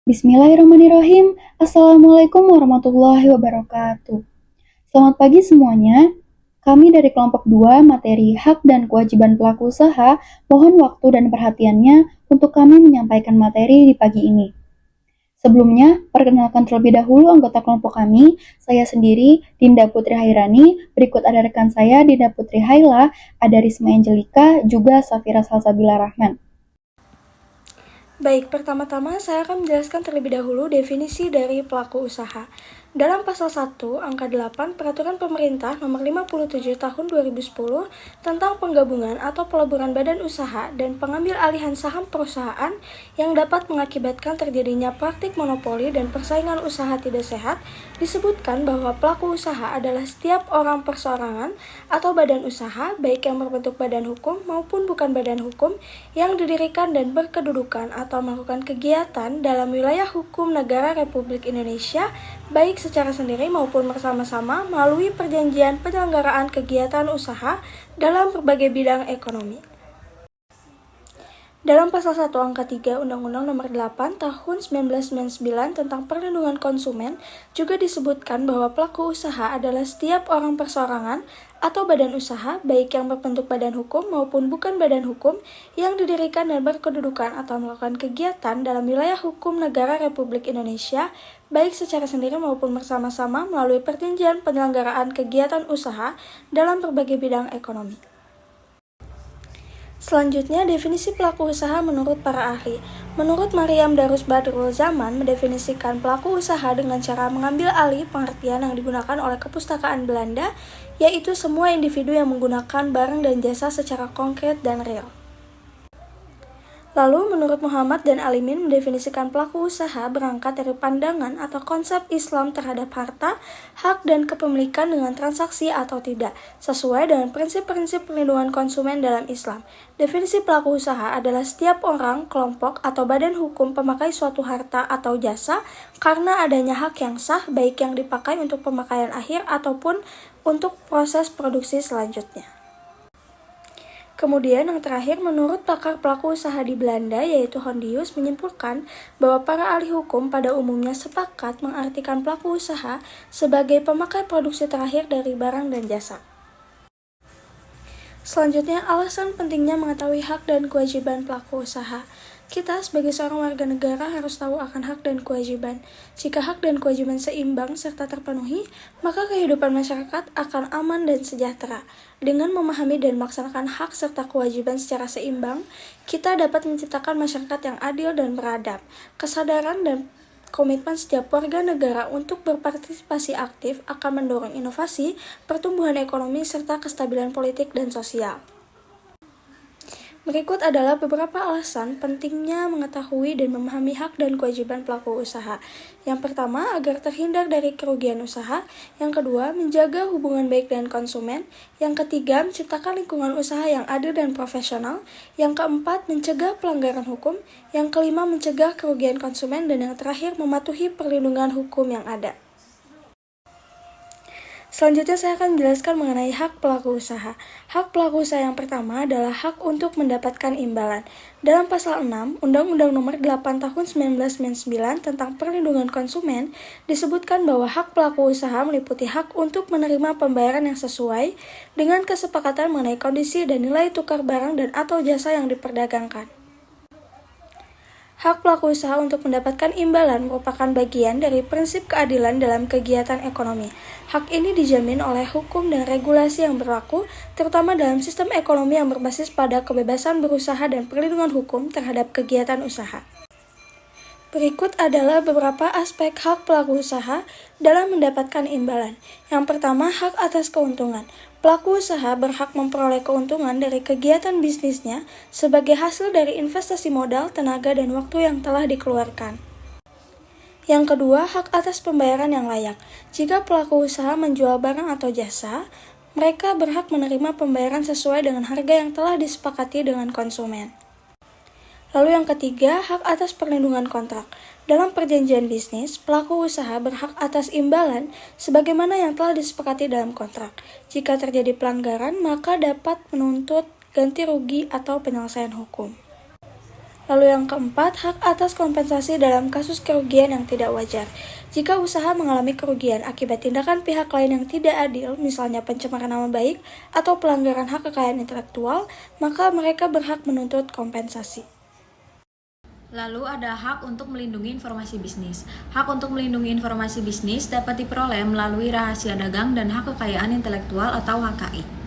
Bismillahirrahmanirrahim. Assalamualaikum warahmatullahi wabarakatuh. Selamat pagi semuanya. Kami dari kelompok 2 materi hak dan kewajiban pelaku usaha mohon waktu dan perhatiannya untuk kami menyampaikan materi di pagi ini. Sebelumnya, perkenalkan terlebih dahulu anggota kelompok kami. Saya sendiri, Dinda Putri Hairani. Berikut ada rekan saya, Dinda Putri Haila, ada Risma Angelika, juga Safira Salsabila Rahman. Baik, pertama-tama saya akan menjelaskan terlebih dahulu definisi dari pelaku usaha. Dalam pasal 1, angka 8, Peraturan Pemerintah Nomor 57 Tahun 2010 tentang penggabungan atau peleburan badan usaha dan pengambil alihan saham perusahaan yang dapat mengakibatkan terjadinya praktik monopoli dan persaingan usaha tidak sehat, disebutkan bahwa pelaku usaha adalah setiap orang perseorangan atau badan usaha, baik yang berbentuk badan hukum maupun bukan badan hukum, yang didirikan dan berkedudukan atau melakukan kegiatan dalam wilayah hukum negara Republik Indonesia, baik secara sendiri maupun bersama-sama melalui perjanjian penyelenggaraan kegiatan usaha dalam berbagai bidang ekonomi. Dalam pasal 1 angka 3 Undang-Undang Nomor 8 Tahun 1999 tentang Perlindungan Konsumen juga disebutkan bahwa pelaku usaha adalah setiap orang perseorangan atau badan usaha, baik yang berbentuk badan hukum maupun bukan badan hukum, yang didirikan dan berkedudukan atau melakukan kegiatan dalam wilayah hukum negara Republik Indonesia, baik secara sendiri maupun bersama-sama melalui perjanjian penyelenggaraan kegiatan usaha dalam berbagai bidang ekonomi. Selanjutnya, definisi pelaku usaha menurut para ahli. Menurut Maryam Darus Badrul Zaman, mendefinisikan pelaku usaha dengan cara mengambil alih pengertian yang digunakan oleh kepustakaan Belanda, yaitu semua individu yang menggunakan barang dan jasa secara konkret dan real. Lalu, menurut Muhammad dan Alimin, mendefinisikan pelaku usaha berangkat dari pandangan atau konsep Islam terhadap harta, hak, dan kepemilikan dengan transaksi atau tidak, sesuai dengan prinsip-prinsip perlindungan konsumen dalam Islam. Definisi pelaku usaha adalah setiap orang, kelompok, atau badan hukum pemakai suatu harta atau jasa karena adanya hak yang sah, baik yang dipakai untuk pemakaian akhir ataupun untuk proses produksi selanjutnya. Kemudian yang terakhir, menurut pakar pelaku usaha di Belanda yaitu Hondius menyimpulkan bahwa para ahli hukum pada umumnya sepakat mengartikan pelaku usaha sebagai pemakai produksi terakhir dari barang dan jasa. Selanjutnya, alasan pentingnya mengetahui hak dan kewajiban pelaku usaha. Kita sebagai seorang warga negara harus tahu akan hak dan kewajiban. Jika hak dan kewajiban seimbang serta terpenuhi, maka kehidupan masyarakat akan aman dan sejahtera. Dengan memahami dan melaksanakan hak serta kewajiban secara seimbang, kita dapat menciptakan masyarakat yang adil dan beradab. Kesadaran dan komitmen setiap warga negara untuk berpartisipasi aktif akan mendorong inovasi, pertumbuhan ekonomi, serta kestabilan politik dan sosial. Berikut adalah beberapa alasan pentingnya mengetahui dan memahami hak dan kewajiban pelaku usaha. Yang pertama, agar terhindar dari kerugian usaha. Yang kedua, menjaga hubungan baik dengan konsumen. Yang ketiga, menciptakan lingkungan usaha yang adil dan profesional. Yang keempat, mencegah pelanggaran hukum. Yang kelima, mencegah kerugian konsumen. Dan yang terakhir, mematuhi perlindungan hukum yang ada. Selanjutnya saya akan menjelaskan mengenai hak pelaku usaha. Hak pelaku usaha yang pertama adalah hak untuk mendapatkan imbalan. Dalam pasal 6, Undang-Undang Nomor 8 Tahun 1999 tentang Perlindungan Konsumen, disebutkan bahwa hak pelaku usaha meliputi hak untuk menerima pembayaran yang sesuai dengan kesepakatan mengenai kondisi dan nilai tukar barang dan atau jasa yang diperdagangkan. Hak pelaku usaha untuk mendapatkan imbalan merupakan bagian dari prinsip keadilan dalam kegiatan ekonomi. Hak ini dijamin oleh hukum dan regulasi yang berlaku, terutama dalam sistem ekonomi yang berbasis pada kebebasan berusaha dan perlindungan hukum terhadap kegiatan usaha. Berikut adalah beberapa aspek hak pelaku usaha dalam mendapatkan imbalan. Yang pertama, hak atas keuntungan. Pelaku usaha berhak memperoleh keuntungan dari kegiatan bisnisnya sebagai hasil dari investasi modal, tenaga, dan waktu yang telah dikeluarkan. Yang kedua, hak atas pembayaran yang layak. Jika pelaku usaha menjual barang atau jasa, mereka berhak menerima pembayaran sesuai dengan harga yang telah disepakati dengan konsumen. Lalu yang ketiga, hak atas perlindungan kontrak. Dalam perjanjian bisnis, pelaku usaha berhak atas imbalan sebagaimana yang telah disepakati dalam kontrak. Jika terjadi pelanggaran, maka dapat menuntut ganti rugi atau penyelesaian hukum. Lalu yang keempat, hak atas kompensasi dalam kasus kerugian yang tidak wajar. Jika usaha mengalami kerugian akibat tindakan pihak lain yang tidak adil, misalnya pencemaran nama baik atau pelanggaran hak kekayaan intelektual, maka mereka berhak menuntut kompensasi. Lalu ada hak untuk melindungi informasi bisnis. Hak untuk melindungi informasi bisnis dapat diperoleh melalui rahasia dagang dan hak kekayaan intelektual atau HKI.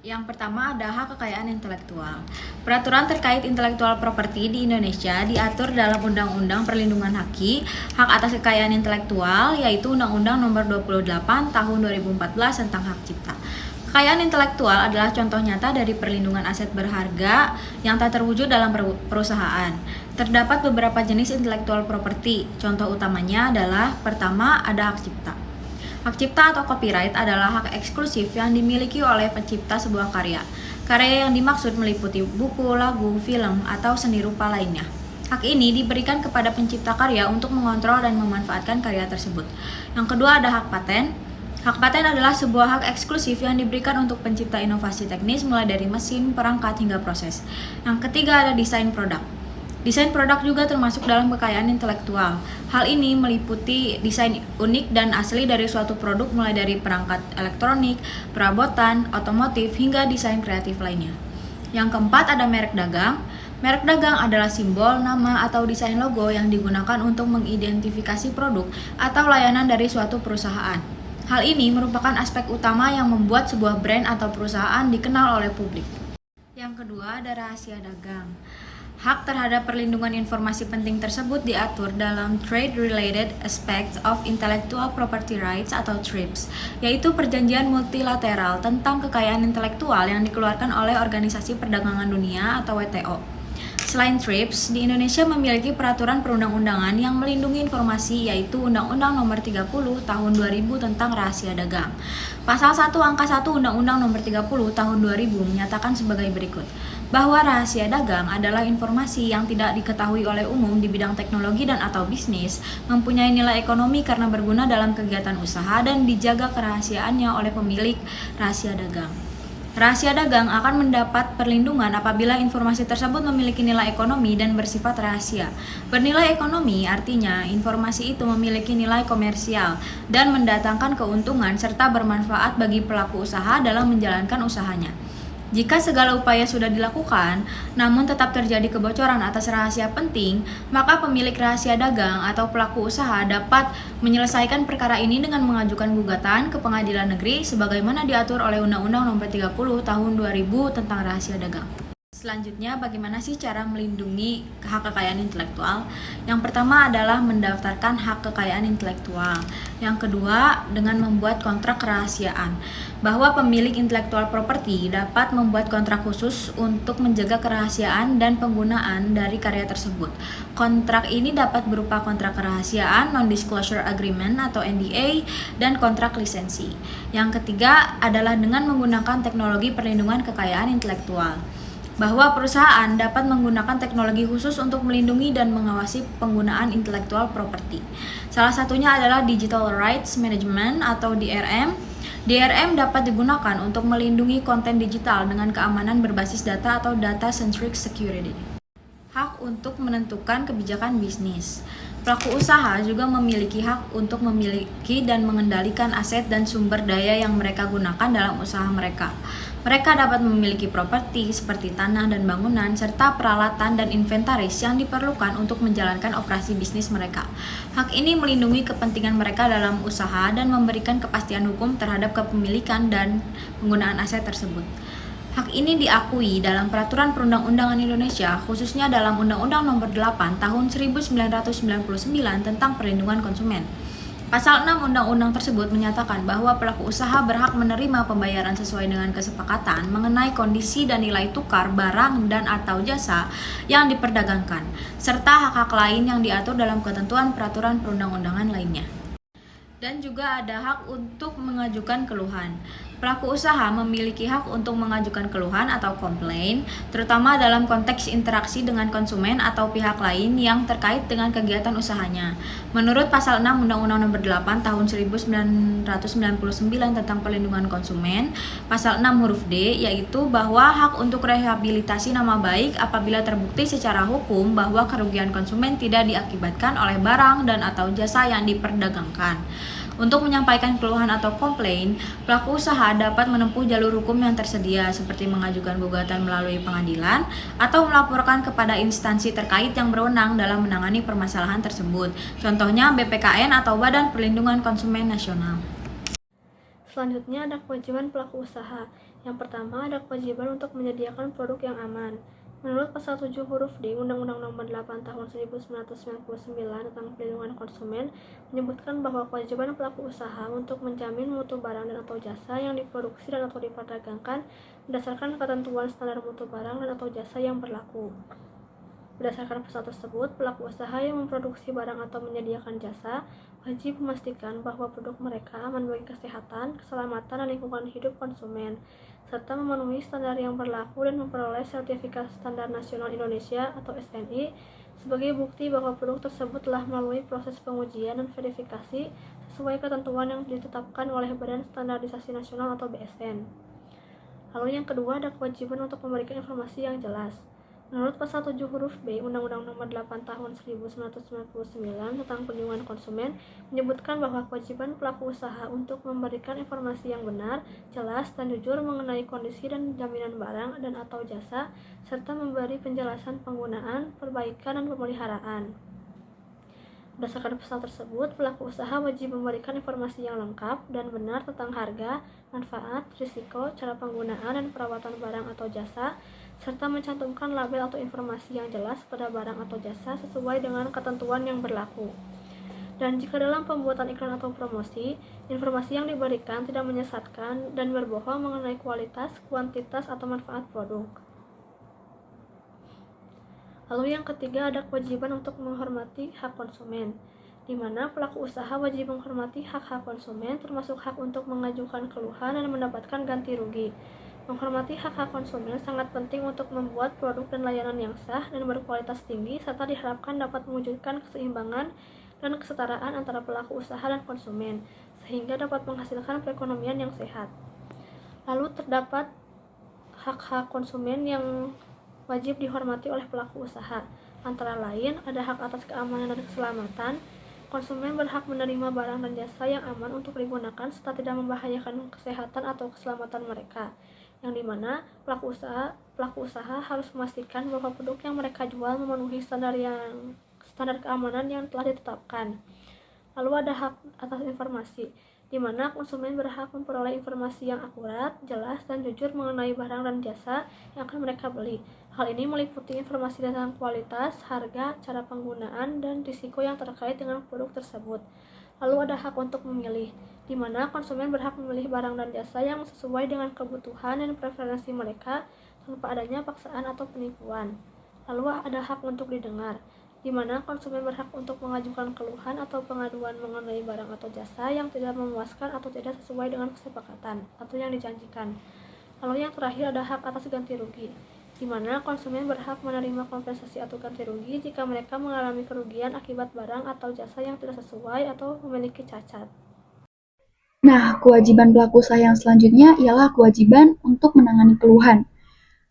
Yang pertama ada hak kekayaan intelektual. Peraturan terkait intellectual property di Indonesia diatur dalam Undang-Undang Perlindungan Hak atas Kekayaan Intelektual, yaitu Undang-Undang Nomor 28 Tahun 2014 tentang Hak Cipta. Kekayaan intelektual adalah contoh nyata dari perlindungan aset berharga yang tak terwujud dalam perusahaan. Terdapat beberapa jenis intellectual property. Contoh utamanya adalah pertama ada hak cipta. Hak cipta atau copyright adalah hak eksklusif yang dimiliki oleh pencipta sebuah karya. Karya yang dimaksud meliputi buku, lagu, film, atau seni rupa lainnya. Hak ini diberikan kepada pencipta karya untuk mengontrol dan memanfaatkan karya tersebut. Yang kedua ada hak paten. Hak paten adalah sebuah hak eksklusif yang diberikan untuk pencipta inovasi teknis mulai dari mesin, perangkat, hingga proses. Yang ketiga ada desain produk. Desain produk juga termasuk dalam kekayaan intelektual. Hal ini meliputi desain unik dan asli dari suatu produk mulai dari perangkat elektronik, perabotan, otomotif, hingga desain kreatif lainnya. Yang keempat ada merek dagang. Merek dagang adalah simbol, nama, atau desain logo yang digunakan untuk mengidentifikasi produk atau layanan dari suatu perusahaan. Hal ini merupakan aspek utama yang membuat sebuah brand atau perusahaan dikenal oleh publik. Yang kedua ada rahasia dagang. Hak terhadap perlindungan informasi penting tersebut diatur dalam Trade Related Aspects of Intellectual Property Rights atau TRIPS, yaitu perjanjian multilateral tentang kekayaan intelektual yang dikeluarkan oleh Organisasi Perdagangan Dunia atau WTO. Selain TRIPS, di Indonesia memiliki peraturan perundang-undangan yang melindungi informasi, yaitu Undang-Undang Nomor 30 Tahun 2000 tentang Rahasia Dagang. Pasal 1 Angka 1 Undang-Undang Nomor 30 Tahun 2000 menyatakan sebagai berikut, bahwa rahasia dagang adalah informasi yang tidak diketahui oleh umum di bidang teknologi dan atau bisnis, mempunyai nilai ekonomi karena berguna dalam kegiatan usaha dan dijaga kerahasiaannya oleh pemilik rahasia dagang. Rahasia dagang akan mendapat perlindungan apabila informasi tersebut memiliki nilai ekonomi dan bersifat rahasia. Bernilai ekonomi artinya informasi itu memiliki nilai komersial dan mendatangkan keuntungan serta bermanfaat bagi pelaku usaha dalam menjalankan usahanya. Jika segala upaya sudah dilakukan, namun tetap terjadi kebocoran atas rahasia penting, maka pemilik rahasia dagang atau pelaku usaha dapat menyelesaikan perkara ini dengan mengajukan gugatan ke pengadilan negeri sebagaimana diatur oleh Undang-Undang Nomor 30 Tahun 2000 tentang Rahasia Dagang. Selanjutnya, bagaimana sih cara melindungi hak kekayaan intelektual? Yang pertama adalah mendaftarkan hak kekayaan intelektual. Yang kedua, dengan membuat kontrak kerahasiaan, bahwa pemilik intellectual property dapat membuat kontrak khusus untuk menjaga kerahasiaan dan penggunaan dari karya tersebut. Kontrak ini dapat berupa kontrak kerahasiaan, non-disclosure agreement atau NDA, dan kontrak lisensi. Yang ketiga adalah dengan menggunakan teknologi perlindungan kekayaan intelektual, bahwa perusahaan dapat menggunakan teknologi khusus untuk melindungi dan mengawasi penggunaan intellectual property. Salah satunya adalah Digital Rights Management atau DRM. DRM dapat digunakan untuk melindungi konten digital dengan keamanan berbasis data atau data-centric security. Hak untuk menentukan kebijakan bisnis. Pelaku usaha juga memiliki hak untuk memiliki dan mengendalikan aset dan sumber daya yang mereka gunakan dalam usaha mereka. Mereka dapat memiliki properti seperti tanah dan bangunan, serta peralatan dan inventaris yang diperlukan untuk menjalankan operasi bisnis mereka. Hak ini melindungi kepentingan mereka dalam usaha dan memberikan kepastian hukum terhadap kepemilikan dan penggunaan aset tersebut. Hak ini diakui dalam Peraturan Perundang-undangan Indonesia, khususnya dalam Undang-Undang Nomor 8 Tahun 1999 tentang Perlindungan Konsumen. Pasal 6 undang-undang tersebut menyatakan bahwa pelaku usaha berhak menerima pembayaran sesuai dengan kesepakatan mengenai kondisi dan nilai tukar barang dan atau jasa yang diperdagangkan, serta hak-hak lain yang diatur dalam ketentuan peraturan perundang-undangan lainnya. Dan juga ada hak untuk mengajukan keluhan. Pelaku usaha memiliki hak untuk mengajukan keluhan atau komplain, terutama dalam konteks interaksi dengan konsumen atau pihak lain yang terkait dengan kegiatan usahanya. Menurut Pasal 6 Undang-Undang Nomor 8 Tahun 1999 tentang Perlindungan Konsumen, Pasal 6 huruf D, yaitu bahwa hak untuk rehabilitasi nama baik apabila terbukti secara hukum bahwa kerugian konsumen tidak diakibatkan oleh barang dan atau jasa yang diperdagangkan. Untuk menyampaikan keluhan atau komplain, pelaku usaha dapat menempuh jalur hukum yang tersedia seperti mengajukan gugatan melalui pengadilan atau melaporkan kepada instansi terkait yang berwenang dalam menangani permasalahan tersebut. Contohnya BPKN atau Badan Perlindungan Konsumen Nasional. Selanjutnya ada kewajiban pelaku usaha. Yang pertama ada kewajiban untuk menyediakan produk yang aman. Menurut Pasal 7 huruf D Undang-Undang Nomor 8 Tahun 1999 tentang Perlindungan Konsumen menyebutkan bahwa kewajiban pelaku usaha untuk menjamin mutu barang dan atau jasa yang diproduksi dan atau diperdagangkan berdasarkan ketentuan standar mutu barang dan atau jasa yang berlaku. Berdasarkan pasal tersebut, pelaku usaha yang memproduksi barang atau menyediakan jasa wajib memastikan bahwa produk mereka aman bagi kesehatan, keselamatan, dan lingkungan hidup konsumen, serta memenuhi standar yang berlaku dan memperoleh sertifikat Standar Nasional Indonesia atau SNI sebagai bukti bahwa produk tersebut telah melalui proses pengujian dan verifikasi sesuai ketentuan yang ditetapkan oleh Badan Standarisasi Nasional atau BSN. Lalu yang kedua ada kewajiban untuk memberikan informasi yang jelas. Menurut Pasal 7 huruf B Undang-Undang Nomor 8 Tahun 1999 tentang Perlindungan Konsumen menyebutkan bahwa kewajiban pelaku usaha untuk memberikan informasi yang benar, jelas, dan jujur mengenai kondisi dan jaminan barang dan atau jasa, serta memberi penjelasan penggunaan, perbaikan, dan pemeliharaan. Berdasarkan pasal tersebut, pelaku usaha wajib memberikan informasi yang lengkap dan benar tentang harga, manfaat, risiko, cara penggunaan, dan perawatan barang atau jasa, serta mencantumkan label atau informasi yang jelas pada barang atau jasa sesuai dengan ketentuan yang berlaku. Dan jika dalam pembuatan iklan atau promosi, informasi yang diberikan tidak menyesatkan dan berbohong mengenai kualitas, kuantitas, atau manfaat produk. Lalu yang ketiga ada kewajiban untuk menghormati hak konsumen, di mana pelaku usaha wajib menghormati hak-hak konsumen termasuk hak untuk mengajukan keluhan dan mendapatkan ganti rugi. Menghormati hak-hak konsumen sangat penting untuk membuat produk dan layanan yang sah dan berkualitas tinggi serta diharapkan dapat mewujudkan keseimbangan dan kesetaraan antara pelaku usaha dan konsumen sehingga dapat menghasilkan perekonomian yang sehat. Lalu terdapat hak-hak konsumen yang wajib dihormati oleh pelaku usaha. Antara lain, ada hak atas keamanan dan keselamatan. Konsumen berhak menerima barang dan jasa yang aman untuk digunakan serta tidak membahayakan kesehatan atau keselamatan mereka. Yang dimana pelaku usaha harus memastikan bahwa produk yang mereka jual memenuhi standar keamanan yang telah ditetapkan. Lalu ada hak atas informasi, di mana konsumen berhak memperoleh informasi yang akurat, jelas, dan jujur mengenai barang dan jasa yang akan mereka beli. Hal ini meliputi informasi tentang kualitas, harga, cara penggunaan, dan risiko yang terkait dengan produk tersebut. Lalu ada hak untuk memilih, di mana konsumen berhak memilih barang dan jasa yang sesuai dengan kebutuhan dan preferensi mereka tanpa adanya paksaan atau penipuan. Lalu ada hak untuk didengar, di mana konsumen berhak untuk mengajukan keluhan atau pengaduan mengenai barang atau jasa yang tidak memuaskan atau tidak sesuai dengan kesepakatan atau yang dijanjikan. Lalu yang terakhir ada hak atas ganti rugi, di mana konsumen berhak menerima kompensasi atau ganti rugi jika mereka mengalami kerugian akibat barang atau jasa yang tidak sesuai atau memiliki cacat. Nah, kewajiban pelaku usaha yang selanjutnya ialah kewajiban untuk menangani keluhan.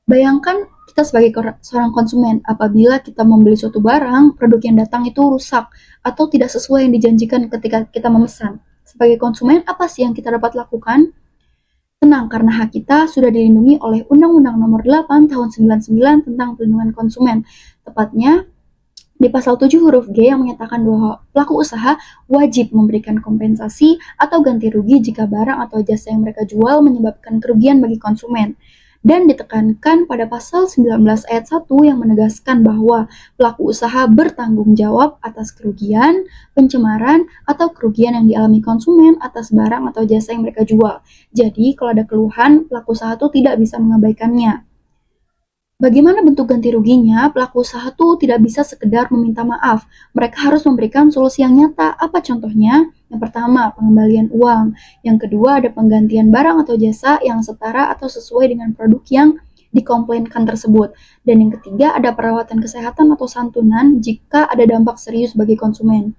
Bayangkan kita sebagai seorang konsumen, apabila kita membeli suatu barang, produk yang datang itu rusak atau tidak sesuai yang dijanjikan ketika kita memesan. Sebagai konsumen, apa sih yang kita dapat lakukan? Tenang, karena hak kita sudah dilindungi oleh Undang-Undang Nomor 8 Tahun 1999 tentang Perlindungan Konsumen. Tepatnya di pasal 7 huruf G yang menyatakan bahwa pelaku usaha wajib memberikan kompensasi atau ganti rugi jika barang atau jasa yang mereka jual menyebabkan kerugian bagi konsumen. Dan ditekankan pada pasal 19 ayat 1 yang menegaskan bahwa pelaku usaha bertanggung jawab atas kerugian, pencemaran, atau kerugian yang dialami konsumen atas barang atau jasa yang mereka jual. Jadi, kalau ada keluhan, pelaku usaha itu tidak bisa mengabaikannya. Bagaimana bentuk ganti ruginya? Pelaku usaha itu tidak bisa sekedar meminta maaf. Mereka harus memberikan solusi yang nyata. Apa contohnya? Yang pertama, pengembalian uang. Yang kedua, ada penggantian barang atau jasa yang setara atau sesuai dengan produk yang dikomplainkan tersebut. Dan yang ketiga, ada perawatan kesehatan atau santunan jika ada dampak serius bagi konsumen.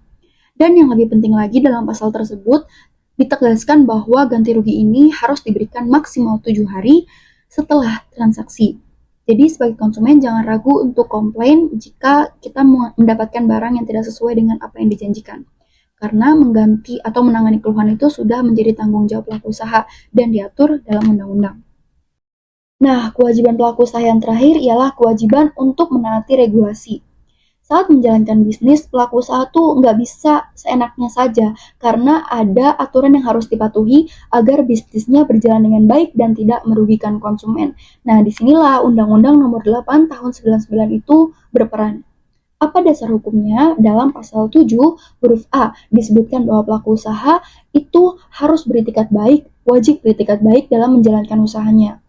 Dan yang lebih penting lagi dalam pasal tersebut, ditegaskan bahwa ganti rugi ini harus diberikan maksimal 7 hari setelah transaksi. Jadi sebagai konsumen jangan ragu untuk komplain jika kita mendapatkan barang yang tidak sesuai dengan apa yang dijanjikan. Karena mengganti atau menangani keluhan itu sudah menjadi tanggung jawab pelaku usaha dan diatur dalam undang-undang. Nah, kewajiban pelaku usaha yang terakhir ialah kewajiban untuk menaati regulasi. Saat menjalankan bisnis, pelaku usaha tuh nggak bisa seenaknya saja karena ada aturan yang harus dipatuhi agar bisnisnya berjalan dengan baik dan tidak merugikan konsumen. Nah, disinilah Undang-Undang Nomor 8 Tahun 99 itu berperan. Apa dasar hukumnya? Dalam pasal 7 huruf A disebutkan bahwa pelaku usaha itu harus beretikat baik, wajib beretikat baik dalam menjalankan usahanya.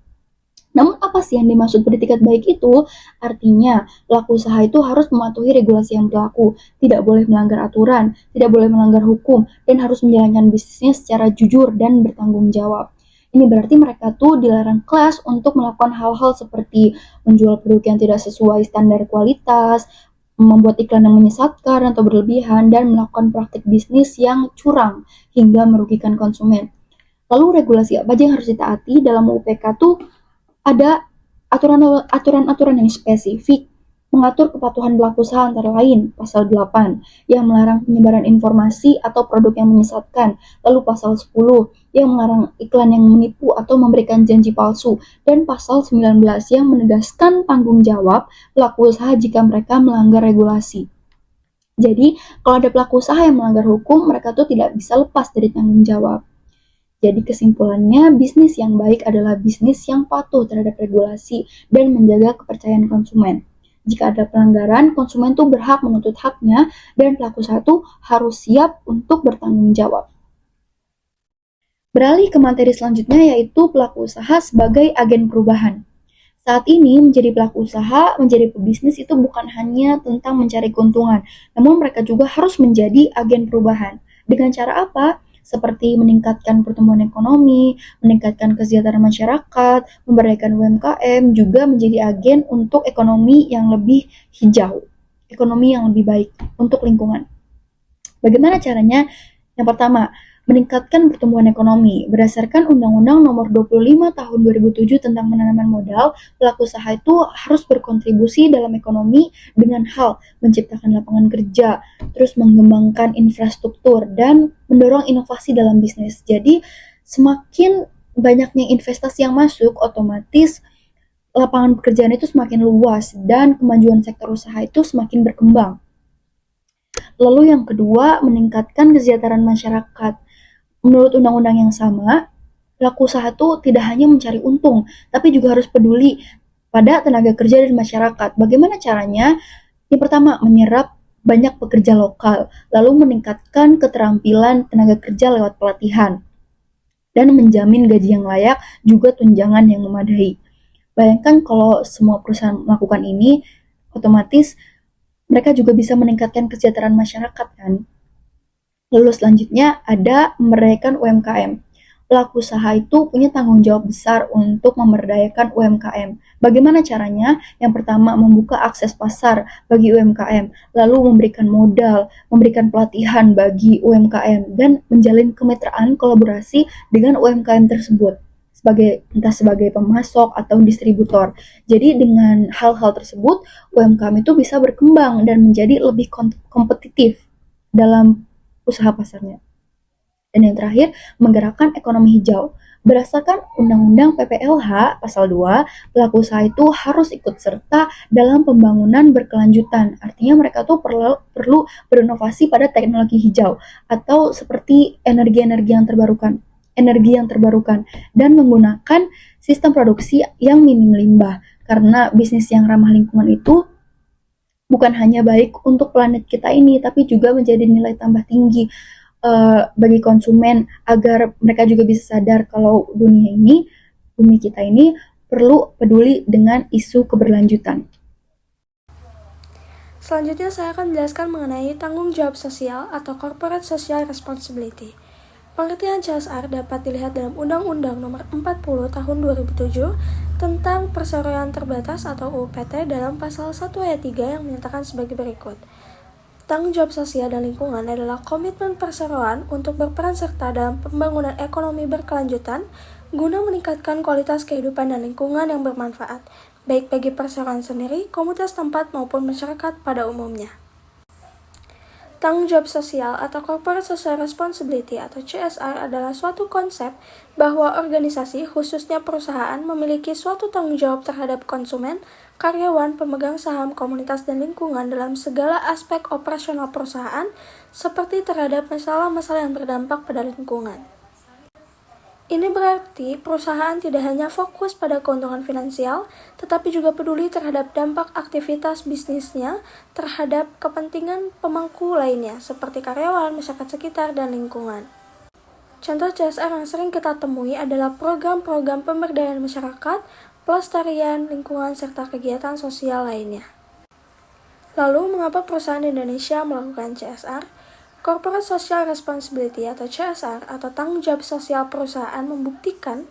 Namun apa sih yang dimaksud beretikat baik itu? Artinya, pelaku usaha itu harus mematuhi regulasi yang berlaku, tidak boleh melanggar aturan, tidak boleh melanggar hukum, dan harus menjalankan bisnisnya secara jujur dan bertanggung jawab. Ini berarti mereka tuh dilarang kelas untuk melakukan hal-hal seperti menjual produk yang tidak sesuai standar kualitas, membuat iklan yang menyesatkan atau berlebihan, dan melakukan praktik bisnis yang curang hingga merugikan konsumen. Lalu regulasi apa aja yang harus ditaati dalam UPK tuh? Ada aturan-aturan yang spesifik mengatur kepatuhan pelaku usaha antara lain pasal 8 yang melarang penyebaran informasi atau produk yang menyesatkan, lalu pasal 10 yang melarang iklan yang menipu atau memberikan janji palsu, dan pasal 19 yang menegaskan tanggung jawab pelaku usaha jika mereka melanggar regulasi. Jadi, kalau ada pelaku usaha yang melanggar hukum, mereka tuh tidak bisa lepas dari tanggung jawab. Jadi kesimpulannya, bisnis yang baik adalah bisnis yang patuh terhadap regulasi dan menjaga kepercayaan konsumen. Jika ada pelanggaran, konsumen tuh berhak menuntut haknya dan pelaku usaha tuh harus siap untuk bertanggung jawab. Beralih ke materi selanjutnya yaitu pelaku usaha sebagai agen perubahan. Saat ini menjadi pelaku usaha, menjadi pebisnis itu bukan hanya tentang mencari keuntungan, namun mereka juga harus menjadi agen perubahan. Dengan cara apa? Seperti meningkatkan pertumbuhan ekonomi, meningkatkan kesejahteraan masyarakat, memberdayakan UMKM, juga menjadi agen untuk ekonomi yang lebih hijau, ekonomi yang lebih baik untuk lingkungan. Bagaimana caranya? Yang pertama, meningkatkan pertumbuhan ekonomi. Berdasarkan Undang-Undang Nomor 25 Tahun 2007 tentang penanaman modal, pelaku usaha itu harus berkontribusi dalam ekonomi dengan hal menciptakan lapangan kerja, terus mengembangkan infrastruktur, dan mendorong inovasi dalam bisnis. Jadi, semakin banyaknya investasi yang masuk, otomatis lapangan pekerjaan itu semakin luas dan kemajuan sektor usaha itu semakin berkembang. Lalu yang kedua, meningkatkan kesejahteraan masyarakat. Menurut undang-undang yang sama, pelaku usaha itu tidak hanya mencari untung, tapi juga harus peduli pada tenaga kerja dan masyarakat. Bagaimana caranya? Yang pertama, menyerap banyak pekerja lokal, lalu meningkatkan keterampilan tenaga kerja lewat pelatihan, dan menjamin gaji yang layak, juga tunjangan yang memadai. Bayangkan kalau semua perusahaan melakukan ini, otomatis mereka juga bisa meningkatkan kesejahteraan masyarakat kan. Lalu selanjutnya ada memberdayakan UMKM. Pelaku usaha itu punya tanggung jawab besar untuk memberdayakan UMKM. Bagaimana caranya? Yang pertama, membuka akses pasar bagi UMKM, lalu memberikan modal, memberikan pelatihan bagi UMKM, dan menjalin kemitraan kolaborasi dengan UMKM tersebut entah sebagai pemasok atau distributor. Jadi dengan hal-hal tersebut, UMKM itu bisa berkembang dan menjadi lebih kompetitif dalam usaha pasarnya. Dan yang terakhir, menggerakkan ekonomi hijau. Berdasarkan Undang-Undang PPLH Pasal 2, pelaku usaha itu harus ikut serta dalam pembangunan berkelanjutan. Artinya mereka tuh perlu berinovasi pada teknologi hijau atau seperti energi yang terbarukan dan menggunakan sistem produksi yang minim limbah. Karena bisnis yang ramah lingkungan itu bukan hanya baik untuk planet kita ini, tapi juga menjadi nilai tambah tinggi bagi konsumen agar mereka juga bisa sadar kalau bumi kita ini perlu peduli dengan isu keberlanjutan. Selanjutnya saya akan menjelaskan mengenai tanggung jawab sosial atau Corporate Social Responsibility. Pengertian CSR dapat dilihat dalam Undang-Undang Nomor 40 Tahun 2007 tentang perseroan terbatas atau UU PT dalam pasal 1 ayat 3 yang menyatakan sebagai berikut. Tanggung jawab sosial dan lingkungan adalah komitmen perseroan untuk berperan serta dalam pembangunan ekonomi berkelanjutan guna meningkatkan kualitas kehidupan dan lingkungan yang bermanfaat, baik bagi perseroan sendiri, komunitas tempat maupun masyarakat pada umumnya. Tanggung jawab sosial atau Corporate Social Responsibility atau CSR adalah suatu konsep bahwa organisasi, khususnya perusahaan, memiliki suatu tanggung jawab terhadap konsumen, karyawan, pemegang saham, komunitas, dan lingkungan dalam segala aspek operasional perusahaan, seperti terhadap masalah-masalah yang berdampak pada lingkungan. Ini berarti perusahaan tidak hanya fokus pada keuntungan finansial, tetapi juga peduli terhadap dampak aktivitas bisnisnya terhadap kepentingan pemangku lainnya, seperti karyawan, masyarakat sekitar, dan lingkungan. Contoh CSR yang sering kita temui adalah program-program pemberdayaan masyarakat, pelestarian lingkungan, serta kegiatan sosial lainnya. Lalu, mengapa perusahaan di Indonesia melakukan CSR? Corporate Social Responsibility atau CSR atau tanggung jawab sosial perusahaan membuktikan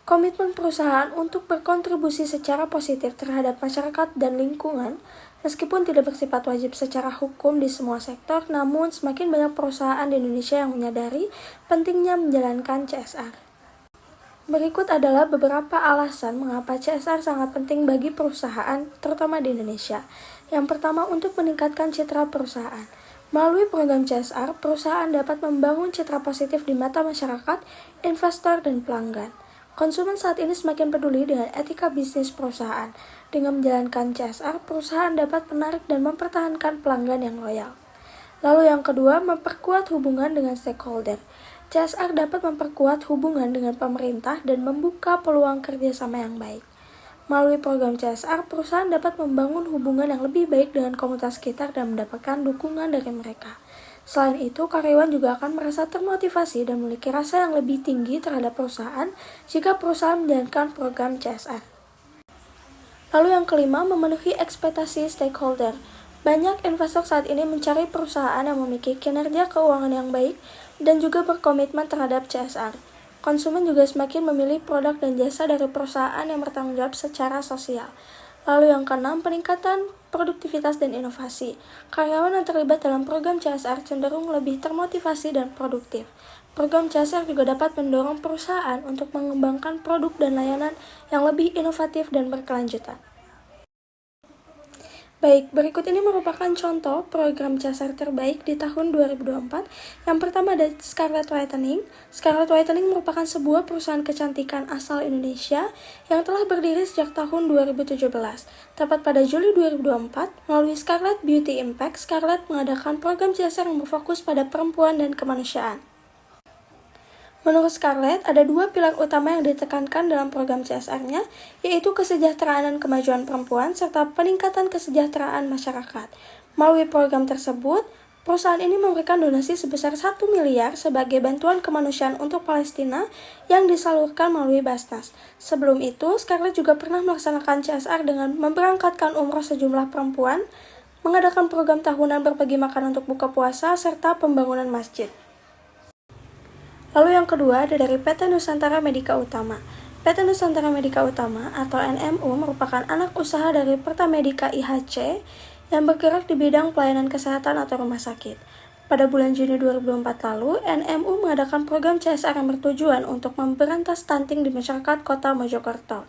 komitmen perusahaan untuk berkontribusi secara positif terhadap masyarakat dan lingkungan, meskipun tidak bersifat wajib secara hukum di semua sektor, namun semakin banyak perusahaan di Indonesia yang menyadari pentingnya menjalankan CSR. Berikut adalah beberapa alasan mengapa CSR sangat penting bagi perusahaan, terutama di Indonesia. Yang pertama, untuk meningkatkan citra perusahaan. Melalui program CSR, perusahaan dapat membangun citra positif di mata masyarakat, investor, dan pelanggan. Konsumen saat ini semakin peduli dengan etika bisnis perusahaan. Dengan menjalankan CSR, perusahaan dapat menarik dan mempertahankan pelanggan yang loyal. Lalu yang kedua, memperkuat hubungan dengan stakeholder. CSR dapat memperkuat hubungan dengan pemerintah dan membuka peluang kerjasama yang baik. Melalui program CSR, perusahaan dapat membangun hubungan yang lebih baik dengan komunitas sekitar dan mendapatkan dukungan dari mereka. Selain itu, karyawan juga akan merasa termotivasi dan memiliki rasa yang lebih tinggi terhadap perusahaan jika perusahaan menjalankan program CSR. Lalu yang kelima, memenuhi ekspektasi stakeholder. Banyak investor saat ini mencari perusahaan yang memiliki kinerja keuangan yang baik dan juga berkomitmen terhadap CSR. Konsumen juga semakin memilih produk dan jasa dari perusahaan yang bertanggung jawab secara sosial. Lalu yang keenam, peningkatan produktivitas dan inovasi. Karyawan yang terlibat dalam program CSR cenderung lebih termotivasi dan produktif. Program CSR juga dapat mendorong perusahaan untuk mengembangkan produk dan layanan yang lebih inovatif dan berkelanjutan. Baik, berikut ini merupakan contoh program CSR terbaik di tahun 2024. Yang pertama ada Scarlett Whitening. Scarlett Whitening merupakan sebuah perusahaan kecantikan asal Indonesia yang telah berdiri sejak tahun 2017. Tepat pada Juli 2024, melalui Scarlett Beauty Impact, Scarlett mengadakan program CSR yang berfokus pada perempuan dan kemanusiaan. Menurut Scarlett, ada dua pilar utama yang ditekankan dalam program CSR-nya, yaitu kesejahteraan dan kemajuan perempuan, serta peningkatan kesejahteraan masyarakat. Melalui program tersebut, perusahaan ini memberikan donasi sebesar 1 miliar sebagai bantuan kemanusiaan untuk Palestina yang disalurkan melalui Basnas. Sebelum itu, Scarlett juga pernah melaksanakan CSR dengan memberangkatkan umroh sejumlah perempuan, mengadakan program tahunan berbagi makan untuk buka puasa, serta pembangunan masjid. Lalu yang kedua ada dari PT Nusantara Medika Utama. PT Nusantara Medika Utama atau NMU merupakan anak usaha dari Pertamedika IHC yang bergerak di bidang pelayanan kesehatan atau rumah sakit. Pada bulan Juni 2024 lalu, NMU mengadakan program CSR yang bertujuan untuk memberantas stunting di masyarakat Kota Mojokerto.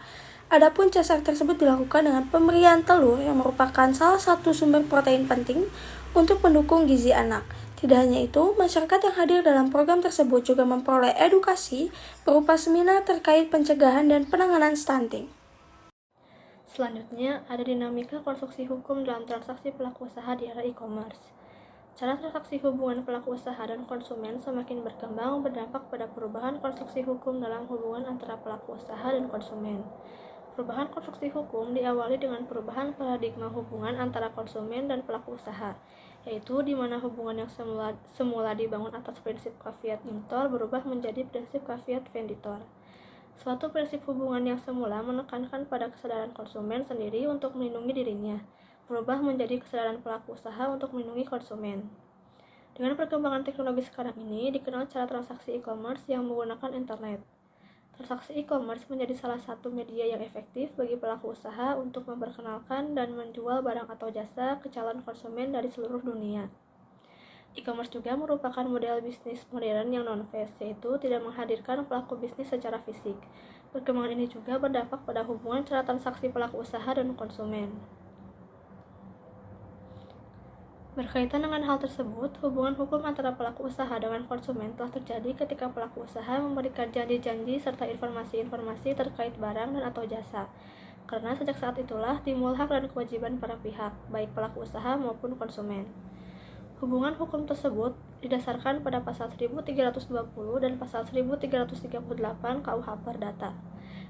Adapun CSR tersebut dilakukan dengan pemberian telur yang merupakan salah satu sumber protein penting untuk mendukung gizi anak. Tidak hanya itu, masyarakat yang hadir dalam program tersebut juga memperoleh edukasi berupa seminar terkait pencegahan dan penanganan stunting. Selanjutnya, ada dinamika konstruksi hukum dalam transaksi pelaku usaha di era e-commerce. Cara transaksi hubungan pelaku usaha dan konsumen semakin berkembang berdampak pada perubahan konstruksi hukum dalam hubungan antara pelaku usaha dan konsumen. Perubahan konstruksi hukum diawali dengan perubahan paradigma hubungan antara konsumen dan pelaku usaha, yaitu di mana hubungan yang semula dibangun atas prinsip caveat emptor berubah menjadi prinsip caveat venditor. Suatu prinsip hubungan yang semula menekankan pada kesadaran konsumen sendiri untuk melindungi dirinya, berubah menjadi kesadaran pelaku usaha untuk melindungi konsumen. Dengan perkembangan teknologi sekarang ini, dikenal cara transaksi e-commerce yang menggunakan internet. Transaksi e-commerce menjadi salah satu media yang efektif bagi pelaku usaha untuk memperkenalkan dan menjual barang atau jasa ke calon konsumen dari seluruh dunia. E-commerce juga merupakan model bisnis modern yang non-face, yaitu tidak menghadirkan pelaku bisnis secara fisik. Perkembangan ini juga berdampak pada hubungan cara transaksi pelaku usaha dan konsumen. Berkaitan dengan hal tersebut, hubungan hukum antara pelaku usaha dengan konsumen telah terjadi ketika pelaku usaha memberikan janji-janji serta informasi-informasi terkait barang dan atau jasa. Karena sejak saat itulah timbul hak dan kewajiban para pihak, baik pelaku usaha maupun konsumen. Hubungan hukum tersebut didasarkan pada pasal 1320 dan pasal 1338 KUH Perdata,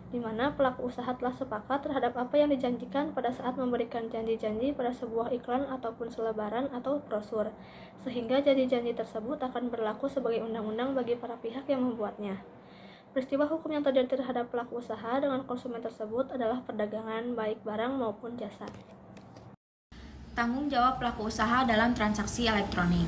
di mana pelaku usaha telah sepakat terhadap apa yang dijanjikan pada saat memberikan janji-janji pada sebuah iklan ataupun selebaran atau brosur, sehingga janji-janji tersebut akan berlaku sebagai undang-undang bagi para pihak yang membuatnya. Peristiwa hukum yang terjadi terhadap pelaku usaha dengan konsumen tersebut adalah perdagangan baik barang maupun jasa. Tanggung jawab pelaku usaha dalam transaksi elektronik.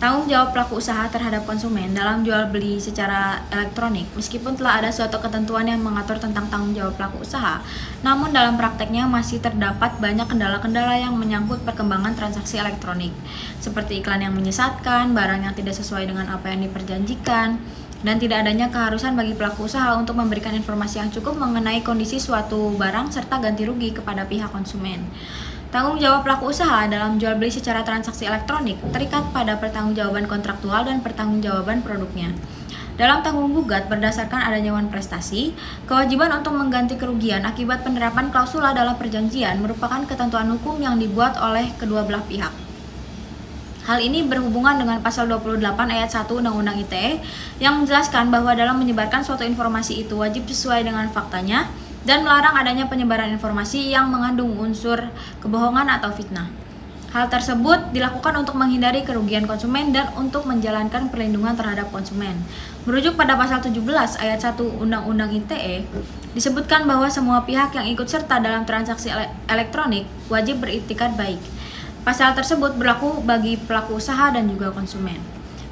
Tanggung jawab pelaku usaha terhadap konsumen dalam jual beli secara elektronik. Meskipun telah ada suatu ketentuan yang mengatur tentang tanggung jawab pelaku usaha, namun dalam prakteknya masih terdapat banyak kendala-kendala yang menyangkut perkembangan transaksi elektronik, seperti iklan yang menyesatkan, barang yang tidak sesuai dengan apa yang diperjanjikan, dan tidak adanya keharusan bagi pelaku usaha untuk memberikan informasi yang cukup mengenai kondisi suatu barang serta ganti rugi kepada pihak konsumen. Tanggung jawab pelaku usaha dalam jual beli secara transaksi elektronik terikat pada pertanggungjawaban kontraktual dan pertanggungjawaban produknya. Dalam tanggung gugat berdasarkan adanya wan prestasi, kewajiban untuk mengganti kerugian akibat penerapan klausula dalam perjanjian merupakan ketentuan hukum yang dibuat oleh kedua belah pihak. Hal ini berhubungan dengan pasal 28 ayat 1 Undang-Undang ITE yang menjelaskan bahwa dalam menyebarkan suatu informasi itu wajib sesuai dengan faktanya dan melarang adanya penyebaran informasi yang mengandung unsur kebohongan atau fitnah. Hal tersebut dilakukan untuk menghindari kerugian konsumen dan untuk menjalankan perlindungan terhadap konsumen. Merujuk pada pasal 17 ayat 1 Undang-Undang ITE, disebutkan bahwa semua pihak yang ikut serta dalam transaksi elektronik wajib beriktikad baik. Pasal tersebut berlaku bagi pelaku usaha dan juga konsumen.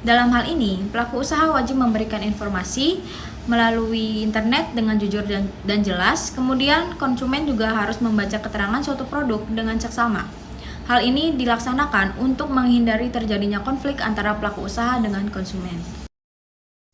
Dalam hal ini, pelaku usaha wajib memberikan informasi melalui internet dengan jujur dan jelas. Kemudian konsumen juga harus membaca keterangan suatu produk dengan seksama. Hal ini dilaksanakan untuk menghindari terjadinya konflik antara pelaku usaha dengan konsumen.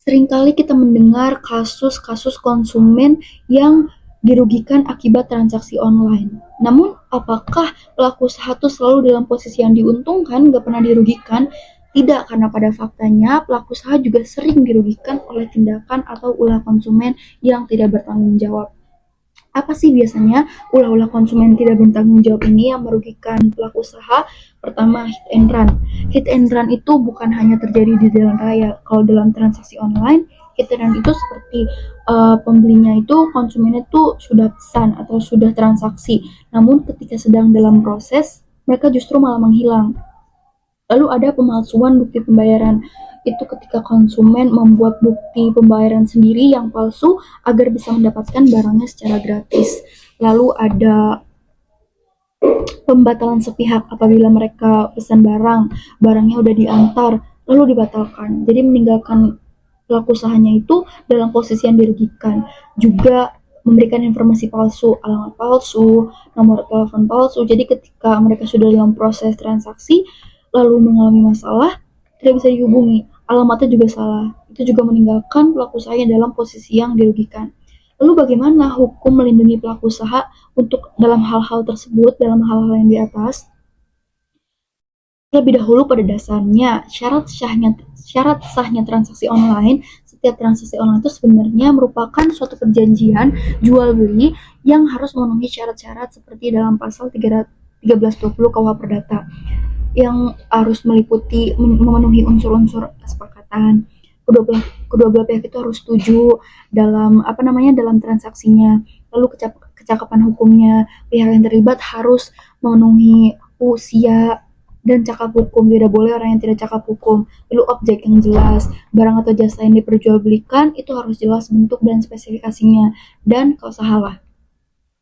Seringkali kita mendengar kasus-kasus konsumen yang dirugikan akibat transaksi online. Namun, apakah pelaku usaha itu selalu dalam posisi yang diuntungkan, nggak pernah dirugikan? Tidak, karena pada faktanya pelaku usaha juga sering dirugikan oleh tindakan atau ulah konsumen yang tidak bertanggung jawab. Apa sih biasanya ulah-ulah konsumen tidak bertanggung jawab ini yang merugikan pelaku usaha? Pertama, hit and run. Hit and run itu bukan hanya terjadi di jalan raya. Kalau dalam transaksi online, hit and run itu seperti pembelinya itu, konsumennya itu sudah pesan atau sudah transaksi. Namun ketika sedang dalam proses, mereka justru malah menghilang. Lalu ada pemalsuan bukti pembayaran. Itu ketika konsumen membuat bukti pembayaran sendiri yang palsu agar bisa mendapatkan barangnya secara gratis. Lalu ada pembatalan sepihak apabila mereka pesan barangnya udah diantar, lalu dibatalkan. Jadi meninggalkan pelaku usahanya itu dalam posisi yang dirugikan. Juga memberikan informasi palsu, alamat palsu, nomor telepon palsu. Jadi ketika mereka sudah dalam proses transaksi, lalu mengalami masalah, tidak bisa dihubungi, alamatnya juga salah. Itu juga meninggalkan pelaku usahanya dalam posisi yang dirugikan. Lalu bagaimana hukum melindungi pelaku usaha untuk dalam hal-hal tersebut, dalam hal-hal yang di atas? Lebih dahulu pada dasarnya, syarat sahnya transaksi online, setiap transaksi online itu sebenarnya merupakan suatu perjanjian jual beli yang harus memenuhi syarat-syarat seperti dalam pasal 1320 KUH Perdata, yang harus meliputi memenuhi unsur-unsur kesepakatan. Kedua belah pihak itu harus setuju dalam dalam transaksinya. Lalu kecakapan hukumnya, pihak yang terlibat harus memenuhi usia dan cakap hukum, tidak boleh orang yang tidak cakap hukum. Lalu objek yang jelas, barang atau jasa yang diperjualbelikan itu harus jelas bentuk dan spesifikasinya. Dan kalau salah,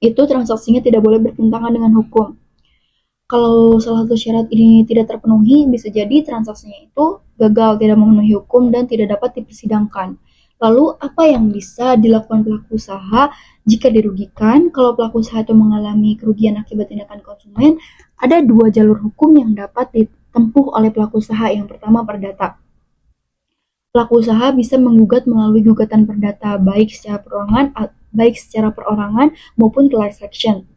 itu transaksinya tidak boleh bertentangan dengan hukum. Kalau salah satu syarat ini tidak terpenuhi, bisa jadi transaksinya itu gagal, tidak memenuhi hukum, dan tidak dapat dipersidangkan. Lalu, apa yang bisa dilakukan pelaku usaha jika dirugikan? Kalau pelaku usaha itu mengalami kerugian akibat tindakan konsumen, ada dua jalur hukum yang dapat ditempuh oleh pelaku usaha. Yang pertama, perdata. Pelaku usaha bisa menggugat melalui gugatan perdata, baik secara perorangan maupun class action.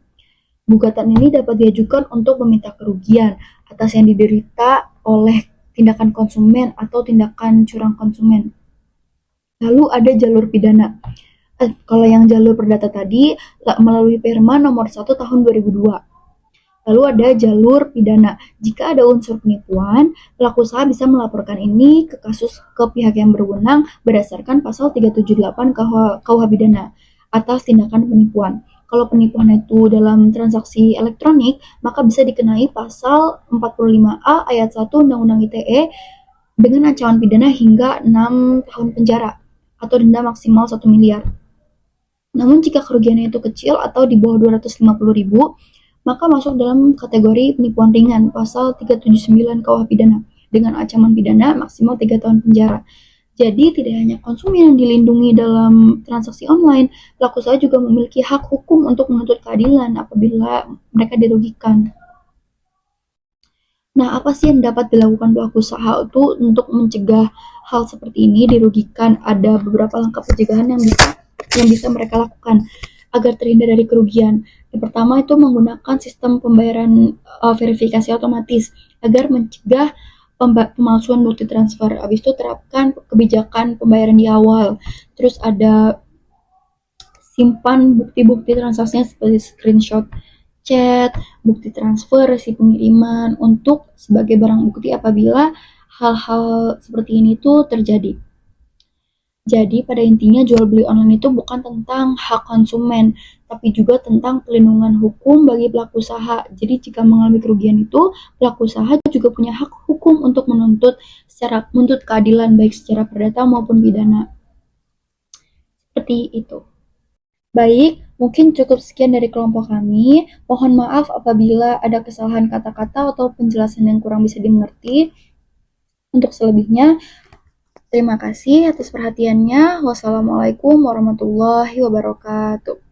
Gugatan ini dapat diajukan untuk meminta kerugian atas yang diderita oleh tindakan konsumen atau tindakan curang konsumen. Lalu ada jalur pidana. Kalau yang jalur perdata tadi melalui Perma nomor 1 tahun 2002. Lalu ada jalur pidana. Jika ada unsur penipuan, pelaku usaha bisa melaporkan ini ke pihak yang berwenang berdasarkan pasal 378 KUH pidana atas tindakan penipuan. Kalau penipuan itu dalam transaksi elektronik, maka bisa dikenai pasal 45A ayat 1 Undang-Undang ITE dengan ancaman pidana hingga 6 tahun penjara atau denda maksimal 1 miliar. Namun jika kerugiannya itu kecil atau di bawah 250.000, maka masuk dalam kategori penipuan ringan pasal 379 KUH pidana dengan ancaman pidana maksimal 3 tahun penjara. Jadi tidak hanya konsumen yang dilindungi dalam transaksi online, pelaku usaha juga memiliki hak hukum untuk menuntut keadilan apabila mereka dirugikan. Nah, apa sih yang dapat dilakukan pelaku usaha itu untuk mencegah hal seperti ini dirugikan? Ada beberapa langkah pencegahan yang bisa mereka lakukan agar terhindar dari kerugian. Yang pertama itu menggunakan sistem pembayaran verifikasi otomatis agar mencegah pemalsuan bukti transfer. Habis itu terapkan kebijakan pembayaran di awal. Terus ada simpan bukti-bukti transaksinya seperti screenshot chat, bukti transfer, resi pengiriman untuk sebagai barang bukti apabila hal-hal seperti ini tuh terjadi. Jadi pada intinya jual beli online itu bukan tentang hak konsumen, tapi juga tentang pelindungan hukum bagi pelaku usaha. Jadi jika mengalami kerugian itu, pelaku usaha juga punya hak hukum untuk menuntut keadilan baik secara perdata maupun pidana. Seperti itu. Baik, mungkin cukup sekian dari kelompok kami. Mohon maaf apabila ada kesalahan kata-kata atau penjelasan yang kurang bisa dimengerti. Untuk selebihnya, terima kasih atas perhatiannya. Wassalamualaikum warahmatullahi wabarakatuh.